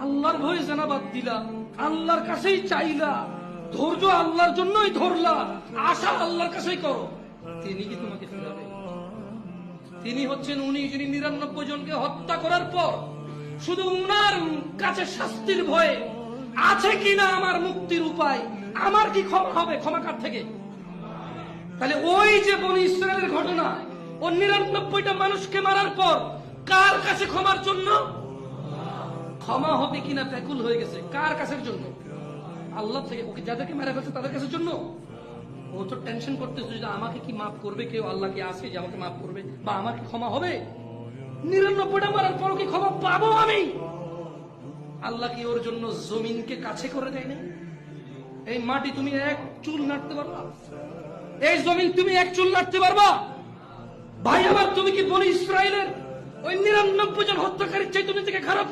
আল্লাহর ভয়ে জানা বাদ দিলা, আল্লাহর কাছেই চাইলা, ধৈর্য আল্লাহর জন্যই ধরলা, আশা আল্লাহর কাছেই করো, তিনি কি তোমাকে ফিরাবে? তিনি হচ্ছেন উনি যিনি 99 জনকে হত্যা করার পর শুধু উনার কাছে শাস্তির ভয়ে আছে কিনা আমার মুক্তির উপায়, আমার কি ক্ষমা হবে, ক্ষমা কার থেকে? তাহলে ওই যে বনি ইসরায়েলের ঘটনা, ও 99টা মানুষকে মারার পর কার কাছে ক্ষমার জন্য? ক্ষমা হবে কিনা ব্যাকুল হয়ে গেছে। কার কাছের জন্য? আল্লাহ থেকে। ওকে যাদেরকে মেরে ফেলছে তাদের কাছের জন্য। ও তো টেনশন করতেছে যে আমাকে কি মাফ করবে কেউ, আল্লাহ কি আছে যে আমাকে মাফ করবে, বা আমার কি ক্ষমা হবে? 99টা মারার পর কি ক্ষমা পাবো আমি? আল্লাহ কি ওর জন্য জমিনকে কাছে করে দেয় না? এই মাটি তুমি এক চুল নাড়তে পারবা? এই জমিন তুমি এক চুল নাড়তে পারবা? ভাই আমার, তুমি কি বনি ইসরায়েলের ওই 99 জন হত্যাকারীর চাইতে তুমি থেকে খারাপ?